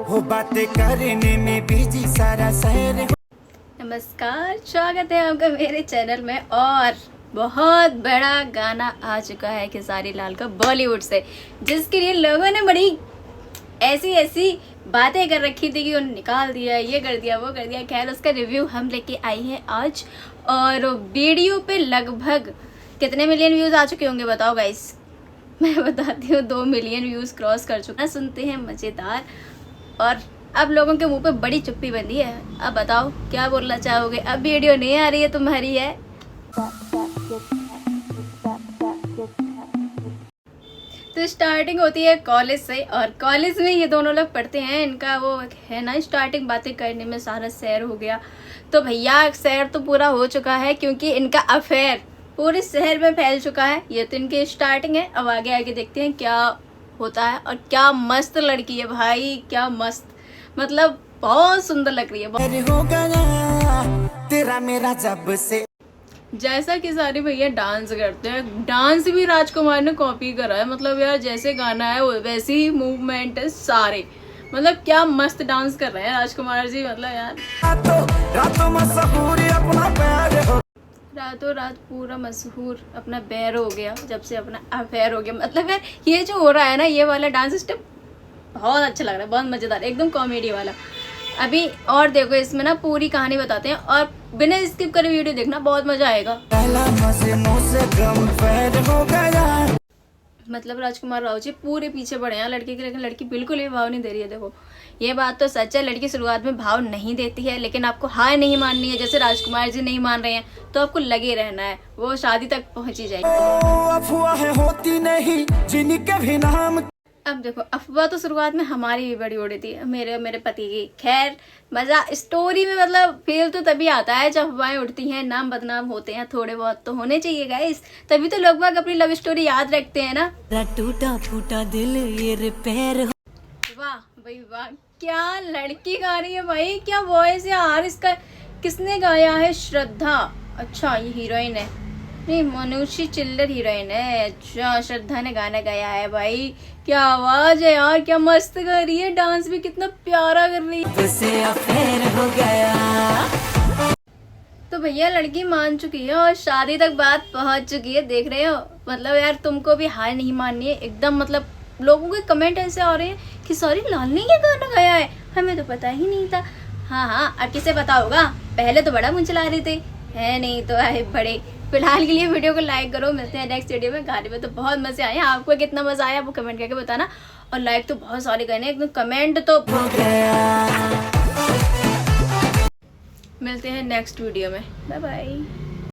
वो बातें करने में बिजी सारा शहर। नमस्कार, स्वागत है आपका मेरे चैनल में। और बहुत बड़ा गाना आ चुका है खेसारी लाल का बॉलीवुड से, जिसके लिए लोगों ने बड़ी ऐसी बातें कर रखी थी कि उन्होंने निकाल दिया, ये कर दिया, वो कर दिया। खैर, उसका रिव्यू हम लेके आई हैं आज। और वीडियो पे लगभग कितने मिलियन व्यूज आ चुके होंगे बताओ गाइस? मैं बताती हूँ, 2 मिलियन व्यूज क्रॉस कर चुका। सुनते हैं मजेदार। और अब लोगों के मुंह पे बड़ी चुप्पी बंधी है। अब बताओ क्या बोलना चाहोगे? अब वीडियो नहीं आ रही है तुम्हारी है। तो स्टार्टिंग होती है कॉलेज से, और कॉलेज में ये दोनों लोग पढ़ते हैं। इनका वो है ना, स्टार्टिंग बातें करने में सारा सैर हो गया। तो भैया सैर तो पूरा हो चुका है, क्योंकि इनका अफेयर पूरे शहर में फैल चुका है। ये तो इनकी स्टार्टिंग है। अब आगे आगे देखते हैं क्या होता है। और क्या मस्त लड़की है भाई, क्या मस्त, मतलब बहुत सुंदर लग रही है। हो गया तेरा मेरा जब से। जैसा कि सारे भैया डांस करते हैं, डांस भी राजकुमार ने कॉपी करा है। मतलब यार, जैसे गाना है वैसे ही मूवमेंट है सारे। मतलब क्या मस्त डांस कर रहे हैं राजकुमार जी। मतलब यार रातों रात पूरा मशहूर अपना बैर हो गया, जब से अपना अफेयर हो गया। मतलब यार, ये जो हो रहा है ना, ये वाला डांस स्टेप बहुत अच्छा लग रहा है, बहुत मजेदार, एकदम कॉमेडी वाला। अभी और देखो, इसमें ना पूरी कहानी बताते हैं, और बिना स्किप करे वीडियो देखना, बहुत मजा आएगा। मतलब राजकुमार राव जी पूरे पीछे पड़े हैं लड़की के, लेकिन लड़की बिल्कुल भी भाव नहीं दे रही है। देखो, ये बात तो सच है, लड़की शुरुआत में भाव नहीं देती है, लेकिन आपको हार नहीं माननी है। जैसे राजकुमार जी नहीं मान रहे हैं, तो आपको लगे रहना है, वो शादी तक पहुंची जाएगी। अफवाहें होती नहीं जिनके भी नाम। अब देखो, अफवाह तो शुरुआत में हमारी भी बड़ी उड़ी थी, मेरे पति की। खैर, मजा स्टोरी में मतलब फील तो तभी आता है जब अफवाहें उठती हैं, नाम बदनाम होते हैं। थोड़े बहुत तो होने चाहिए गाइस, तभी तो लोग बाग अपनी लव स्टोरी याद रखते हैं ना। टूटा फूटा दिल ये रिपेयर। वाह भाई वाह, क्या लड़की गा रही है भाई, क्या वॉइस है यार इसका। किसने गाया है? श्रद्धा। अच्छा, ये हीरोइन है। नहीं, मनुषी चिल्लर हीरोइन है। अच्छा, श्रद्धा ने गाना गाया है भाई। क्या आवाज है यार, क्या मस्त गा रही है। डांस भी कितना प्यारा कर रही है। तुझसे अफेयर हो गया। तो भैया लड़की मान चुकी है और शादी तक बात पहुंच चुकी है, देख रहे हो। मतलब यार, तुमको भी हार नहीं माननी है एकदम। मतलब लोगों के कमेंट ऐसे आ रहे हैं कि सॉरी, लाल ने ये गाना गाया है, हमें तो पता ही नहीं था। हाँ, अब किसे पता होगा? पहले तो बड़ा मुंह चला रहे थे, है नहीं तो आए बड़े। फिलहाल के लिए वीडियो को लाइक करो, मिलते हैं नेक्स्ट वीडियो में। गाने में तो बहुत मजे आए, आपको कितना मजा आया वो कमेंट करके बताना। और लाइक तो बहुत सारे करने, एकदम कमेंट तो। मिलते हैं नेक्स्ट वीडियो में, बाय बाय।